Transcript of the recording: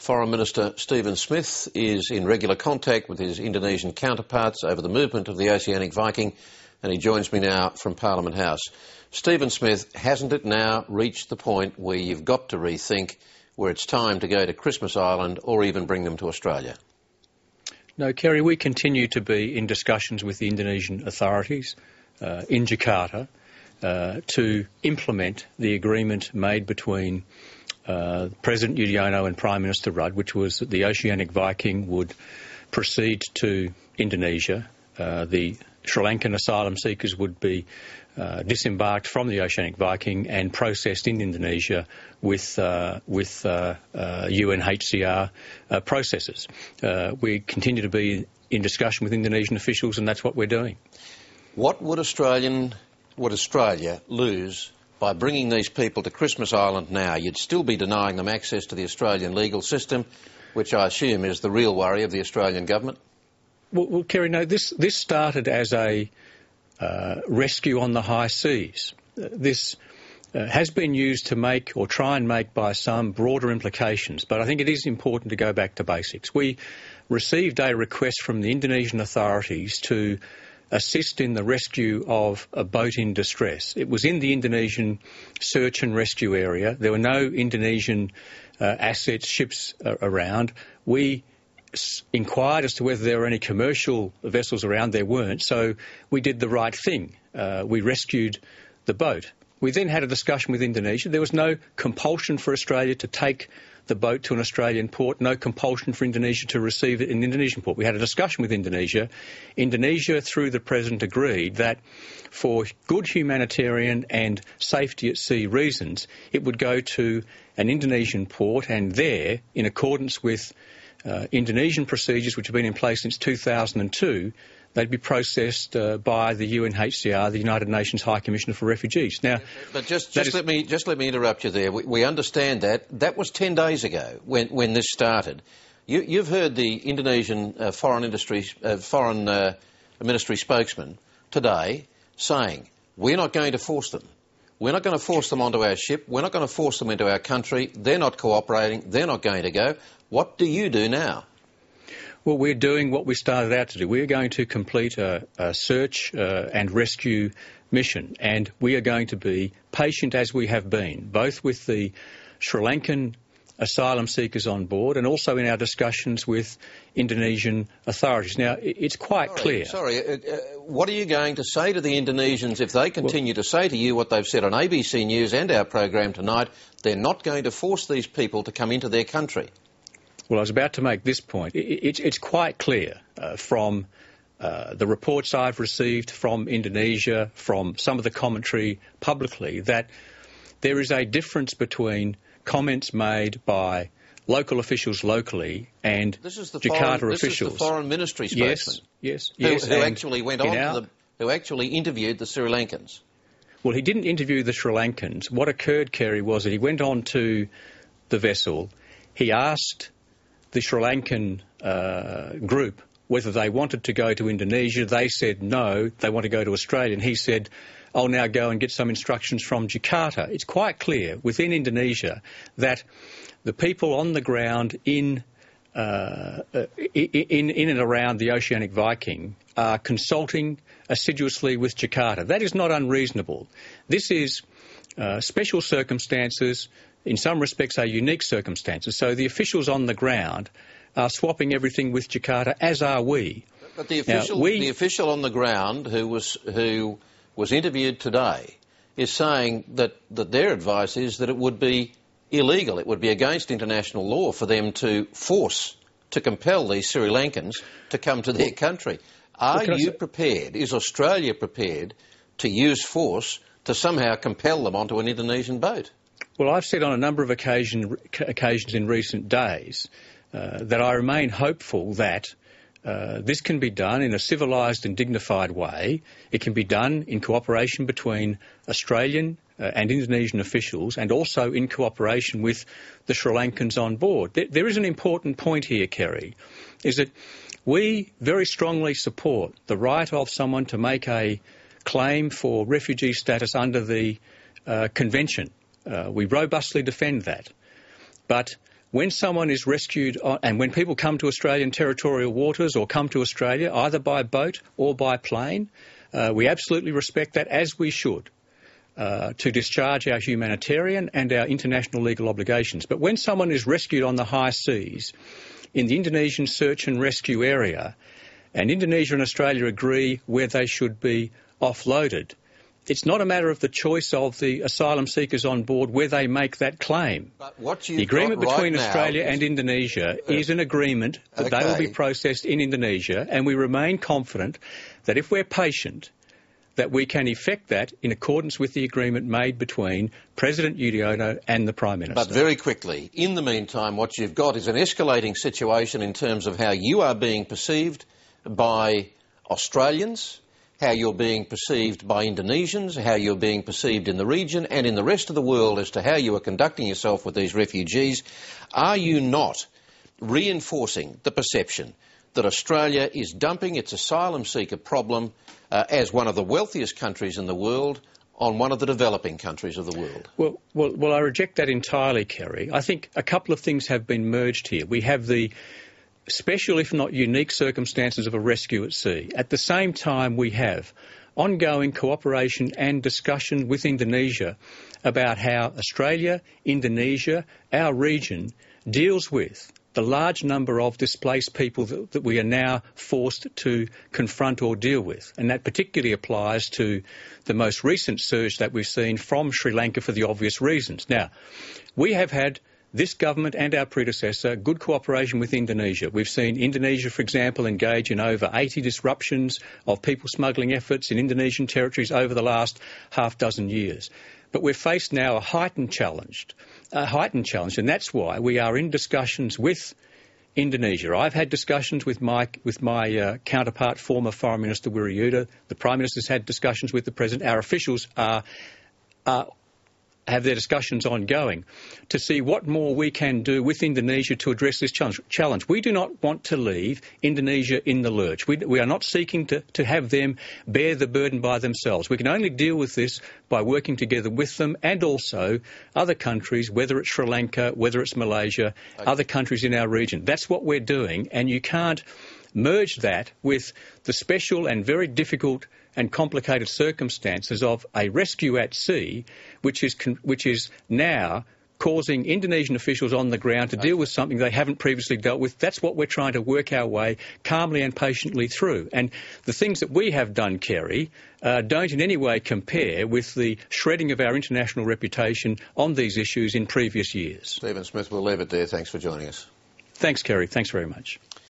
Foreign Minister Stephen Smith is in regular contact with his Indonesian counterparts over the movement of the Oceanic Viking, and he joins me now from Parliament House. Stephen Smith, hasn't it now reached the point where you've got to rethink where it's time to go to Christmas Island or even bring them to Australia? No, Kerry, we continue to be in discussions with the Indonesian authorities in Jakarta to implement the agreement made between President Yudhoyono and Prime Minister Rudd, which was that the Oceanic Viking would proceed to Indonesia. The Sri Lankan asylum seekers would be disembarked from the Oceanic Viking and processed in Indonesia with UNHCR processes. We continue to be in discussion with Indonesian officials, and that's what we're doing. What would Australia lose by bringing these people to Christmas Island now? You'd still be denying them access to the Australian legal system, which I assume is the real worry of the Australian government. Well, Kerry, no, this started as a rescue on the high seas. This has been used to make, or try and make by some, broader implications, but I think it is important to go back to basics. We received a request from the Indonesian authorities to assist in the rescue of a boat in distress. It was in the Indonesian search and rescue area. There were no Indonesian assets, ships around. We inquired as to whether there were any commercial vessels around. There weren't, so we did the right thing. We rescued the boat. We then had a discussion with Indonesia. There was no compulsion for Australia to take the boat to an Australian port, no compulsion for Indonesia to receive it in an Indonesian port. We had a discussion with Indonesia. Indonesia, through the President, agreed that for good humanitarian and safety at sea reasons, it would go to an Indonesian port, and there, in accordance with Indonesian procedures which have been in place since 2002, they'd be processed by the UNHCR, the United Nations High Commissioner for Refugees. Now, but just let me interrupt you there. We understand that. That was 10 days ago when this started. You've heard the Indonesian Foreign Ministry spokesman today saying, we're not going to force them. We're not going to force them onto our ship. We're not going to force them into our country. They're not cooperating. They're not going to go. What do you do now? Well, we're doing what we started out to do. We're going to complete a search and rescue mission, and we are going to be patient as we have been, both with the Sri Lankan asylum seekers on board and also in our discussions with Indonesian authorities. Now, it's quite clear. What are you going to say to the Indonesians if they continue to say to you what they've said on ABC News and our program tonight? They're not going to force these people to come into their country. Well, I was about to make this point. It's quite clear from the reports I've received from Indonesia, from some of the commentary publicly, that there is a difference between comments made by local officials locally and Jakarta officials. This is the Foreign Ministry spokesman. Yes. Who actually went on who actually interviewed the Sri Lankans. Well, he didn't interview the Sri Lankans. What occurred, Kerry, was that he went on to the vessel. He asked the Sri Lankan group whether they wanted to go to Indonesia. They said no, they want to go to Australia. And he said, I'll now go and get some instructions from Jakarta. It's quite clear within Indonesia that the people on the ground in and around the Oceanic Viking are consulting assiduously with Jakarta. That is not unreasonable. This is special circumstances. In some respects, are unique circumstances. So the officials on the ground are swapping everything with Jakarta, as are we. But the official on the ground who was interviewed today is saying that their advice is that it would be illegal, it would be against international law for them to compel these Sri Lankans to come to their country. Are you prepared, is Australia prepared to use force to somehow compel them onto an Indonesian boat? Well, I've said on a number of occasions in recent days that I remain hopeful that this can be done in a civilised and dignified way. It can be done in cooperation between Australian and Indonesian officials, and also in cooperation with the Sri Lankans on board. There is an important point here, Kerry, is that we very strongly support the right of someone to make a claim for refugee status under the Convention. We robustly defend that. But when someone is rescued, and when people come to Australian territorial waters or come to Australia, either by boat or by plane, we absolutely respect that, as we should, to discharge our humanitarian and our international legal obligations. But when someone is rescued on the high seas, in the Indonesian search and rescue area, and Indonesia and Australia agree where they should be offloaded, it's not a matter of the choice of the asylum seekers on board where they make that claim. But what the agreement between Australia and Indonesia is an agreement that they will be processed in Indonesia, and we remain confident that if we're patient, that we can effect that in accordance with the agreement made between President Yudhoyono and the Prime Minister. But very quickly, in the meantime, what you've got is an escalating situation in terms of how you are being perceived by Australians, how you're being perceived by Indonesians, how you're being perceived in the region and in the rest of the world as to how you are conducting yourself with these refugees. Are you not reinforcing the perception that Australia is dumping its asylum seeker problem as one of the wealthiest countries in the world on one of the developing countries of the world? Well, I reject that entirely, Kerry. I think a couple of things have been merged here. We have the special, if not unique, circumstances of a rescue at sea. At the same time, we have ongoing cooperation and discussion with Indonesia about how Australia, Indonesia, our region, deals with the large number of displaced people that we are now forced to confront or deal with. And that particularly applies to the most recent surge that we've seen from Sri Lanka for the obvious reasons. Now, we have had, this government and our predecessor, good cooperation with Indonesia. We've seen Indonesia, for example, engage in over 80 disruptions of people smuggling efforts in Indonesian territories over the last half dozen years. But we're faced now a heightened challenge, and that's why we are in discussions with Indonesia. I've had discussions with my counterpart, former Foreign Minister Wiryuta. The Prime Minister's had discussions with the President. Our officials have their discussions ongoing to see what more we can do with Indonesia to address this challenge. We do not want to leave Indonesia in the lurch. We are not seeking to have them bear the burden by themselves. We can only deal with this by working together with them and also other countries, whether it's Sri Lanka, whether it's Malaysia, other countries in our region. That's what we're doing, and you can't merge that with the special and very difficult and complicated circumstances of a rescue at sea, which is now causing Indonesian officials on the ground to deal with something they haven't previously dealt with. That's what we're trying to work our way calmly and patiently through. And the things that we have done, Kerry, don't in any way compare with the shredding of our international reputation on these issues in previous years. Stephen Smith, we'll leave it there. Thanks for joining us. Thanks, Kerry. Thanks very much.